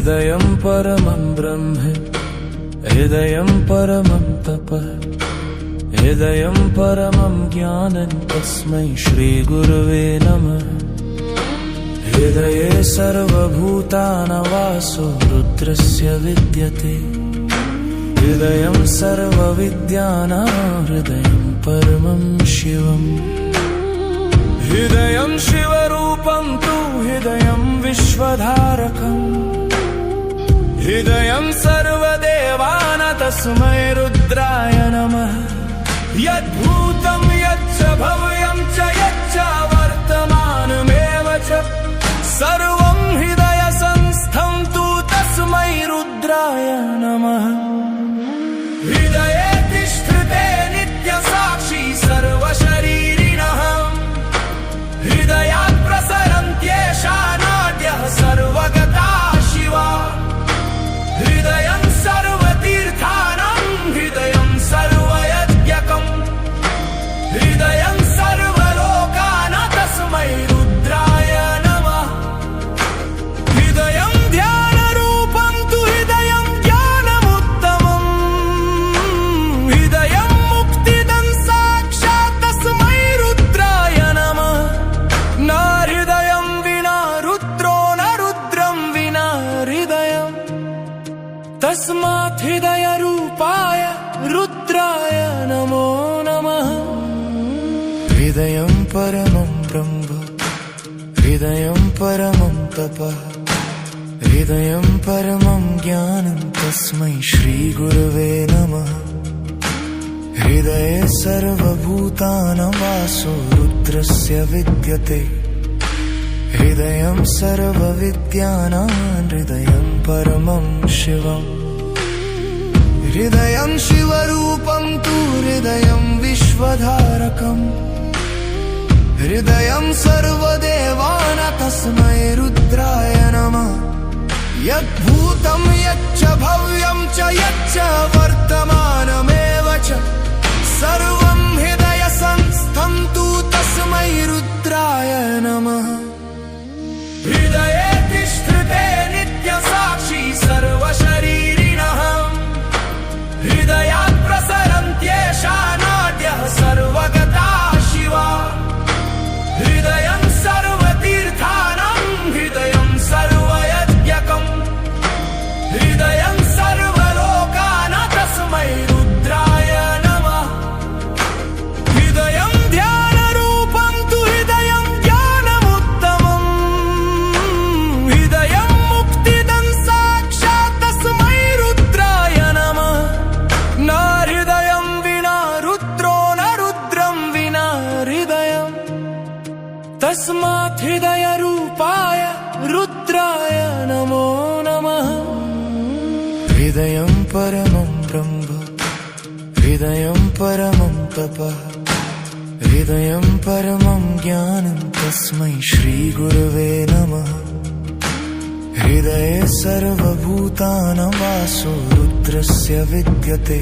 हृदयं परमं ब्रह्म हृदयं परमं तपः हृदयं परमं ज्ञानं तस्मै श्रीगुरवे नमः। हृदये सर्वभूतानां वासो रुद्रस्य विद्यते हृदयं सर्वविद्यानां हृदयं परमं शिवम्। हृदयं शिवरूपं तु हृदयं विश्वधारकम् हृदयं सर्वदेवानां तस्मै रुद्राय नमः। यद्भूतं यच्च भव्यं च यच्च वर्तमानमेव च सर्वं हृदयसंस्थं तु तस्मै रुद्राय नमः। हृदये तिष्ठते नित्यसाक्षी सर्वशरीरिणः हृदयात् प्रसरन्त्येषा नाद्यः सर्वगता शिवा। हृदयं सर्वतीर्थानां हृदयं सर्वयज्ञकम् हृदयं सर्वलोकानां तस्मै रुद्राय नमः। हृदयं ध्यानरूपं तु हृदयं ज्ञानमुत्तमम् हृदयं मुक्तिदं साक्षात् तस्मै रुद्राय नमः। न हृदयं विना रुद्रो न रुद्रं विना हृदयम् तस्मात् हृदयरूपाय रुद्राय नमो नमः। हृदयं परमं ब्रह्म हृदयं परमं तपः हृदयं परमं ज्ञानं तस्मै श्रीगुरवे नमः। हृदये सर्वभूतानां वासो रुद्रस्य विद्यते हृदयं सर्वविद्यानां हृदयं परमं शिवम्। हृदयं शिवरूपं तु हृदयं विश्वधारकम् हृदयं सर्वदेवानां तस्मै रुद्राय नमः। यद्भूतं यच्च भव्यं च यच्च वर्तमानमेव च सर्वं हृदयसंस्थं तु तस्मै रुद्राय नमः। हृदये तिष्ठते नित्यसाक्षी सर्वशरीरिणः हृदयात् प्रसरन्त्येषा नाद्यः सर्वगता शिवा। हृदयं सर्वतीर्थानां हृदयं सर्वयज्ञकम् हृदयं सर्वलोकानां तस्मै रुद्राय नमः। हृदयं ध्यानरूपं तु हृदयं ज्ञानमुत्तमम् हृदयं मुक्तिदं साक्षात् तस्मै रुद्राय नमः। न हृदयं विना रुद्रो न रुद्रं विना हृदयम् तस्मात् हृदयरूपाय रुद्राय नमो नमः। हृदयं परमं ब्रह्म हृदयं परमं तपः हृदयं परमं ज्ञानं तस्मै श्रीगुरवे नमः। हृदये सर्वभूतानां वासो रुद्रस्य विद्यते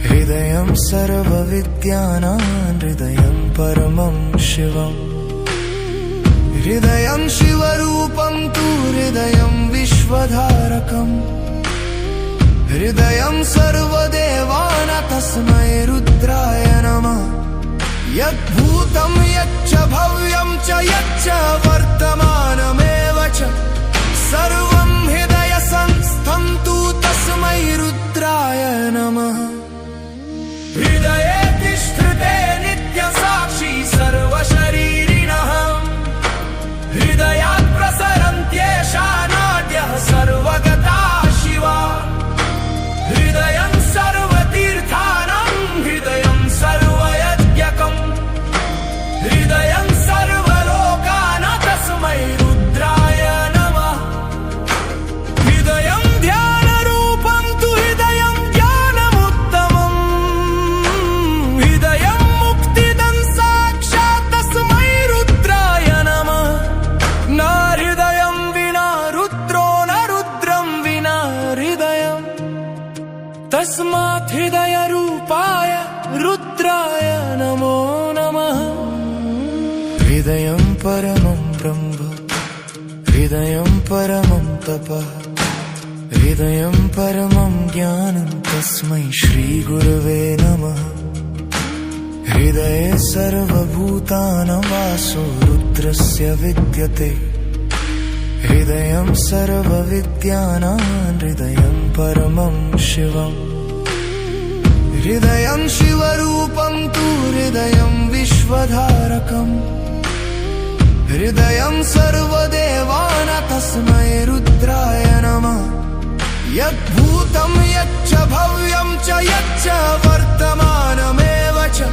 हृदयं सर्वविद्यानां हृदयं परमं शिवम्। हृदयं शिवरूपं तु हृदयं विश्वधारकम् हृदयं सर्वदेवानां तस्मै रुद्राय नमः। यद्भूतं यच्च भव्यं च यच्च वर्तमानमेव च सर्वं हृदयसंस्थं तु तस्मै रुद्राय नमः। हृदये तिष्ठते नित्यसाक्षी सर्वशरीरिणः हृदयात् प्रसरन्त्येषा नाद्यः सर्वगता शिवा। हृदयं सर्वतीर्थानां हृदयं सर्वयज्ञकम् हृदयं सर्वलोकानां तस्मै रुद्राय नमः। हृदयं ध्यानरूपं तु हृदयं ज्ञानमुत्तमम् हृदयं मुक्तिदं साक्षात् तस्मै रुद्राय नमः। न हृदयं विना रुद्रो न रुद्रं विना हृदयम् तस्मात् हृदयरूपाय रुद्राय नमो नमः। हृदयं परमं ब्रह्म हृदयं परमं तपः हृदयं परमं ज्ञानं तस्मै श्रीगुरवे नमः। हृदये सर्वभूतानां वासो रुद्रस्य विद्यते हृदयं सर्वविद्यानां हृदयं परमं शिवम्। हृदयं शिवरूपं तु हृदयं विश्वधारकम् हृदयं सर्वदेवानां तस्मै रुद्राय नमः। यद्भूतं यच्च भव्यं च यच्च वर्तमानमेव च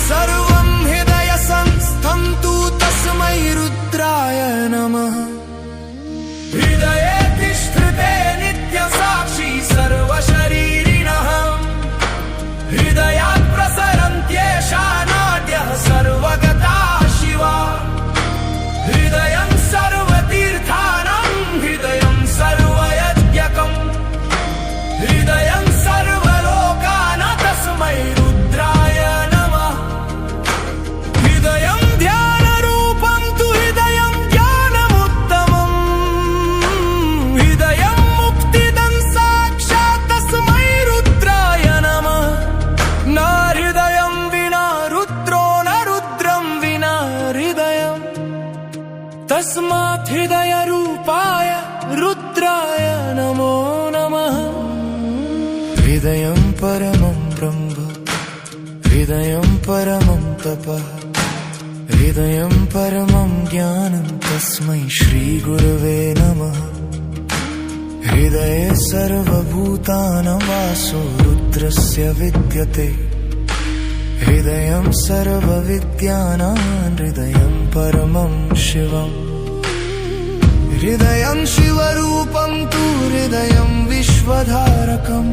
सर्वं हृदयसंस्थं तु तस्मै रुद्राय नमः। हृदये तिष्ठते नित्यसाक्षी सर्वशरीरिणः हृदयात् प्रसरन्त्येषा नाड्यः सर्वगता शिवा। हृदयं सर्वतीर्थानां हृदयं सर्वयज्ञकम् हृदयं सर्वलोकानां तस्मै रुद्राय नमः। हृदयं ध्यानरूपं तु हृदयं ज्ञानमुत्तमम् हृदयं मुक्तिदं साक्षात् तस्मै रुद्राय नमः। न हृदयं विना रुद्रो न रुद्रं विना हृदयम् तस्मात् हृदयरूपाय रुद्राय नमो नमः। हृदयं परमं ब्रह्म हृदयं परमं तपः हृदयं परमं ज्ञानं तस्मै श्रीगुरवे नमः। हृदये सर्वभूतानां वासो रुद्रस्य विद्यते हृदयं सर्वविद्यानां हृदयं परमं शिवम्। हृदयं शिवरूपं तु हृदयं विश्वधारकम्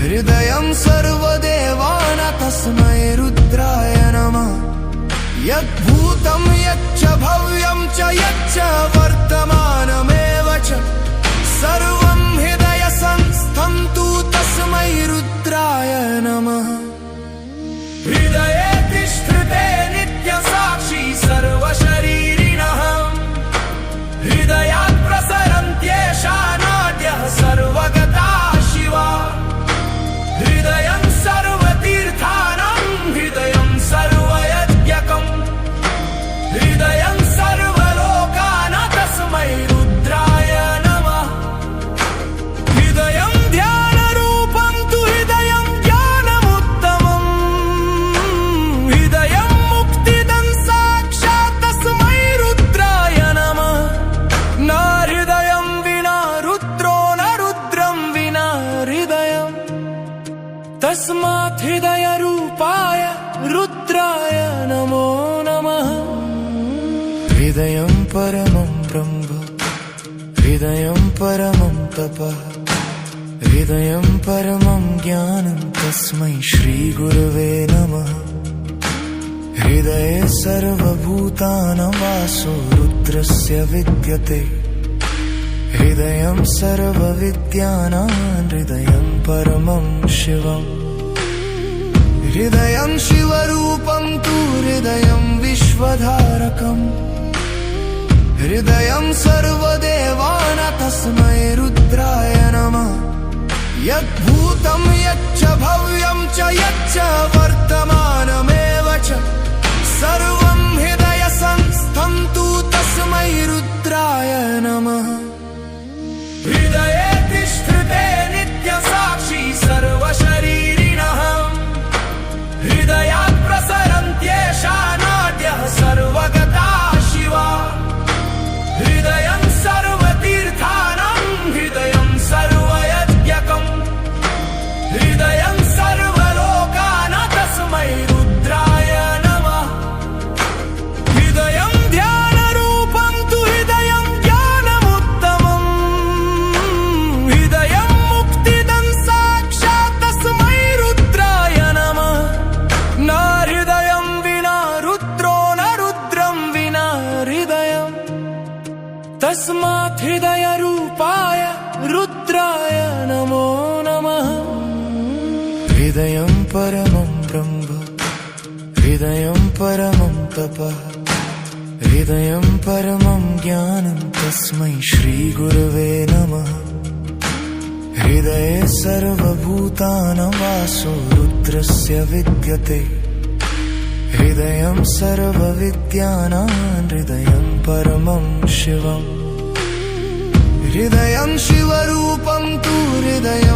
हृदयं सर्वदेवानां तस्मै रुद्राय नमः। यद्भूतं यच्च भव्यं च यच्च वर्तमानमेव च सर्वं हृदयसंस्थं तु तस्मै रुद्राय नमः। हृदये तिष्ठते नित्यसाक्षी सर्वशरीरिणः हृदयात् प्रसरन्त्येषा नाड्यः सर्वगता शिवा। हृदयं सर्वतीर्थानां हृदयं सर्वयज्ञकम् हृदयं सर्वलोकानां तस्मै रुद्राय नमः। हृदयं ध्यानरूपं तु हृदयं ज्ञानमुत्तमम् हृदयं मुक्तिदं साक्षात् तस्मै रुद्राय नमः। न हृदयं विना रुद्रो न रुद्रं विना हृदयम् तस्मात् हृदयरूपाय रुद्राय नमो नमः। हृदयं परमं ब्रह्म हृदयं परमं तपः हृदयं परमं ज्ञानं तस्मै श्रीगुरवे नमः। हृदये सर्वभूतानां वासो रुद्रस्य विद्यते हृदयं सर्वविद्यानां हृदयं परमं शिवम्। हृदयं शिवरूपं तु हृदयं विश्वधारकम् हृदयं सर्वदेवानां तस्मै रुद्राय नमः। यद्भूतं यच्च भव्यं च यच्च वर्तमानमेव च सर्वं हृदयसंस्थं तु तस्मै रुद्राय नमः। हृदये तिष्ठते नित्यसाक्षी सर्वशरीरिणः हृदयात् प्रसरन्त्येषा नाड्यः सर्वगता शिवा। हृदयं सर्वतीर्थानां हृदयं सर्वयज्ञकम् हृदयं सर्वलोकानां तस्मै रुद्राय नमः। हृदयं ध्यानरूपं तु हृदयं ज्ञानमुत्तमम् हृदयं मुक्तिदं साक्षात् तस्मै रुद्राय नमः। न हृदयं विना रुद्रो न रुद्रं विना हृदयम् तस्मात् हृदयरूपाय रुद्राय नमो नमः। हृदयं परमं ब्रह्म हृदयं परमं तपः हृदयं परमं ज्ञानं तस्मै श्रीगुरवे नमः। हृदये सर्वभूतानां वासो रुद्रस्य विद्यते। हृदयं सर्वविद्यानां हृदयं परमं शिवम्। हृदयं शिवरूपं तु हृदयम्